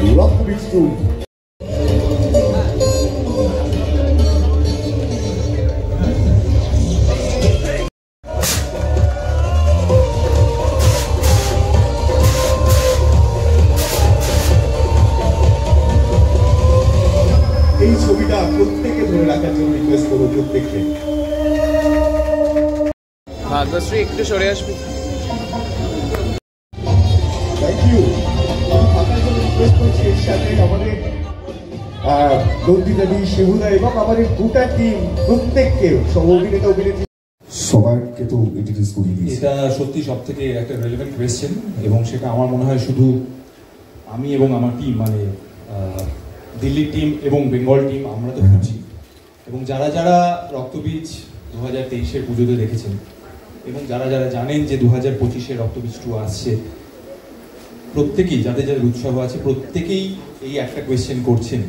রক্তবীজ 2। এই ছবিটা প্রত্যেকে ধরে রাখার জন্য রিকোয়েস্ট করবো প্রত্যেককে। ভাগ্যশ্রী একটু সরে আসবে। Thank you. রিকোয়েস্ট করছি এর সাথে আমাদের নন্দিতা দি, শিবুদা এবং আমাদের গোটা টিম প্রত্যেককে, সহ অভিনেতা অভিনেত্রী সবাইকে তো ইন্ট্রোডিউস করিয়ে দিয়েছি। এটা সত্যি সব থেকে একটা রেলেভেন্ট কোয়েশ্চেন, এবং সেটা আমার মনে হয় শুধু আমি এবং আমার টিম, মানে দিল্লি টিম এবং বেঙ্গল টিম, আমরা তো বুঝি, এবং যারা যারা রক্তবীজ 2023-এর পুজোতে দেখেছেন এবং যারা যারা জানেন যে 2025-এ রক্তবীজ 2 আসছে, প্রত্যেকেই, যাদের যাদের উৎসাহ আছে, প্রত্যেকেই এই একটা কোয়েশ্চেন করছেন,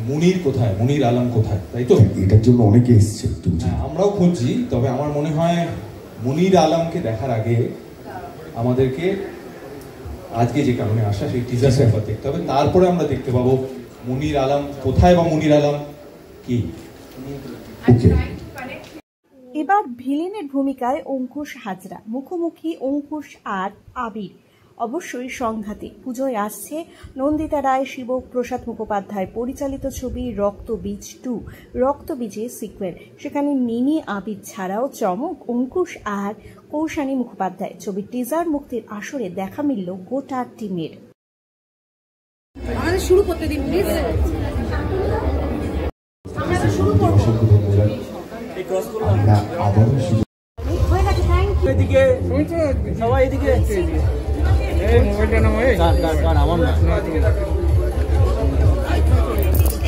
মুনির কোথায়, মুনির আলম কোথায়, তাই তো? এটার জন্য অনেকে এসছে। হ্যাঁ, আমরাও খুঁজছি। তবে আমার মনে হয় মুনির আলমকে দেখার আগে আমাদেরকে আজকে যে কারণে আসা, সেই টিজারটা একবার দেখতে হবে, তারপরে আমরা দেখতে পাবো মুনির আলম কোথায় বা মুনির আলম কি। এবার ভিলেনের ভূমিকায় অঙ্কুশ হাজরা, মুখোমুখি অঙ্কুশ আর আবির, অবশ্যই সংঘাতে। পুজোয় আসছে নন্দিতা রায়, শিবপ্রসাদ মুখোপাধ্যায় পরিচালিত ছবি রক্তবীজ 2, রক্তবীজের সিকুয়েল। সেখানে মিনি আবির ছাড়াও চমক অঙ্কুশ আর কৌশানী মুখোপাধ্যায়। ছবির টিজার মুক্তির আসরে দেখা মিলল গোটা টিমের। আমাদের শুরু করতে দিন প্লিজ। আমরা শুরু করব। এই ক্রস করলাম না, আবারও শুরু হয়ে গেছে। Thank you. এদিকে সবাই এদিকে আসছে। এই মোবাইলটা নাও, এই কার আমার না,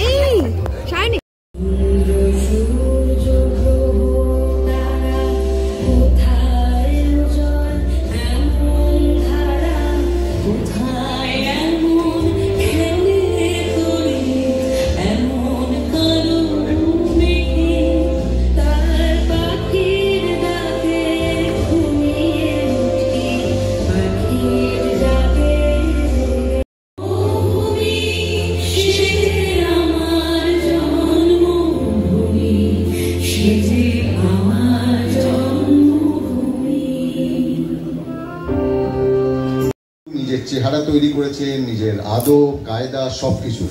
এই শাইনি। নিজের চেহারা তৈরি করেছেন, নিজের আদব কায়দা সবকিছু,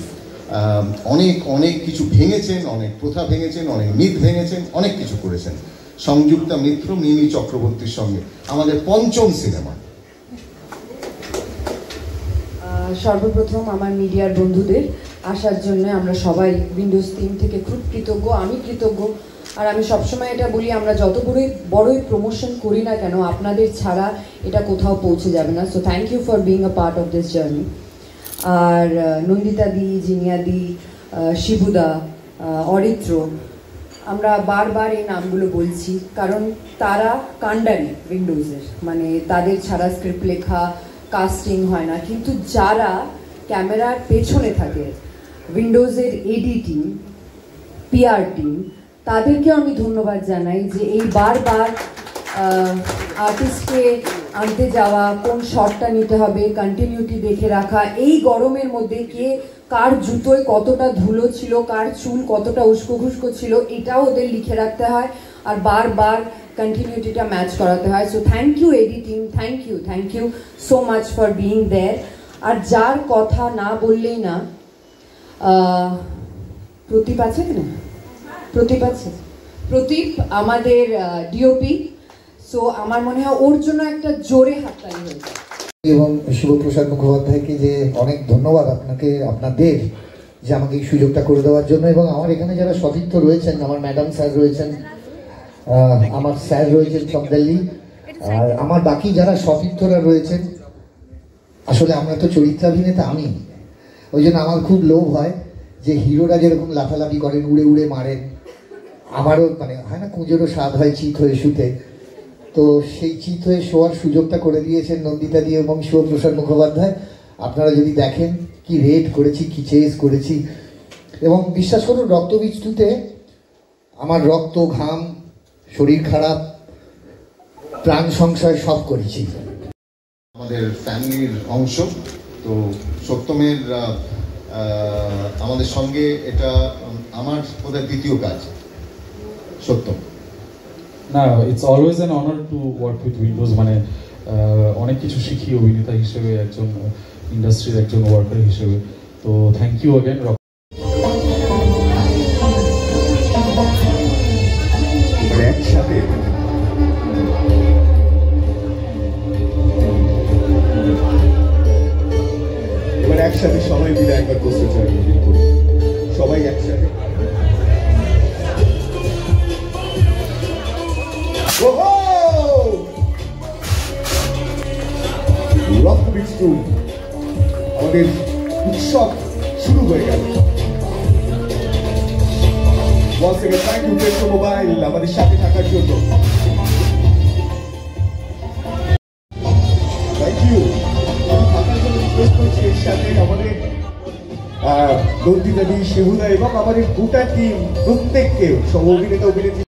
অনেক অনেক কিছু ভেঙেছেন, অনেক প্রথা ভেঙেছেন, অনেক মিথ ভেঙেছেন, অনেক কিছু করেছেন। সংযুক্তা মিত্র, মিমি চক্রবর্তীর সঙ্গে আমাদের 5ম সিনেমা। সর্বপ্রথম আমার মিডিয়ার বন্ধুদের আসার জন্য আমরা সবাই উইন্ডোজ টিম থেকে খুব কৃতজ্ঞ, আমি কৃতজ্ঞ। আর আমি সবসময় এটা বলি, আমরা যত বড়ই প্রমোশন করি না কেন, আপনাদের ছাড়া এটা কোথাও পৌঁছে যাবে না। So thank you for being a part of this journey. আর নন্দিতা দি, জিনিয়া দি, শিবুদা, অরিত্র, আমরা বারবার এই নামগুলো বলছি কারণ তারা কাণ্ডারি উইন্ডোজের, মানে তাদের ছাড়া স্ক্রিপ্ট লেখা, কাস্টিং হয় না। কিন্তু যারা ক্যামেরার পেছনে থাকে, উইন্ডোজের এডি টিম, পিআর টিম, তাদেরকেও আমি ধন্যবাদ জানাই যে এই বারবার আর্টিস্টকে আনতে যাওয়া, কোন শটটা নিতে হবে, কন্টিনিউটি দেখে রাখা, এই গরমের মধ্যে কে কার জুতোয় কতটা ধুলো ছিল, কার চুল কতটা উস্কো খুস্কো ছিল, এটাও ওদের লিখে রাখতে হয় আর বারবার কন্টিনিউটিটা ম্যাচ করাতে হয়। So thank you AD team, thank you so much for being there. আর যার কথা না বললেই না, প্রদীপ আছে কিনা? প্রদীপ আছে, প্রদীপ আমাদের ডিওপি। সো আমার মনে হয় ওর জন্য একটা জোরে হাততালি হয়েছে। এবং শিবপ্রসাদ মুখোপাধ্যায়কে যে অনেক ধন্যবাদ আপনাকে, আপনাদের, যে আমাকে এই সুযোগটা করে দেওয়ার জন্য। এবং আমার এখানে যারা সতীর্থ রয়েছেন, আমার ম্যাডাম স্যার রয়েছেন, আমার স্যার রয়েছেন সব দিল্লি, আর আমার বাকি যারা সতীর্থরা রয়েছেন। আসলে আমরা তো চরিত্রাভিনেতা, আমি ওই জন্য আমার খুব লোভ হয় যে হিরোরা যেরকম লাফালাফি করেন, উড়ে উড়ে মারেন, আমারও মানে হয় না, কুঁজোরও স্বাদ হয় চিত হয়ে শুতে। তো সেই চিত হয়ে শোয়ার সুযোগটা করে দিয়েছেন নন্দিতা দি এবং শিবপ্রসাদ মুখোপাধ্যায়। আপনারা যদি দেখেন কি রেড করেছি, কি চেস করেছি, এবং বিশ্বাস করুন রক্তবীজ 2-তে আমার রক্ত, ঘাম, শরীর খারাপ, প্রাণ সংশয় সব করেছি। আমাদের ফ্যামিলির অংশ, তো সত্যমের আমাদের সঙ্গে এটা আমার বোধহয় দ্বিতীয় কাজ। সত্যম না, it's always an honour to work with Windows. মানে অনেক কিছু শিখি অভিনেতা হিসেবে, একজন ইন্ডাস্ট্রির একজন ওয়ার্কার হিসেবে। তো থ্যাংক ইউ অ্যাগেন। একসাথে এবার একসাথে সবাই মিলে একবার পোস্টার জার্নি করি, সবাই একসাথে। আমাদের উৎসব শুরু হয়ে গেল। মোবাইল আমাদের সাথে থাকার জন্য থ্যাংক ইউ। থাকার জন্য রিকোয়েস্ট করছি এর সাথে আমাদের নন্দিতা দি, শিহুদা এবং আমাদের গোটা টিম প্রত্যেককে, সহ অভিনেতা অভিনেত্রী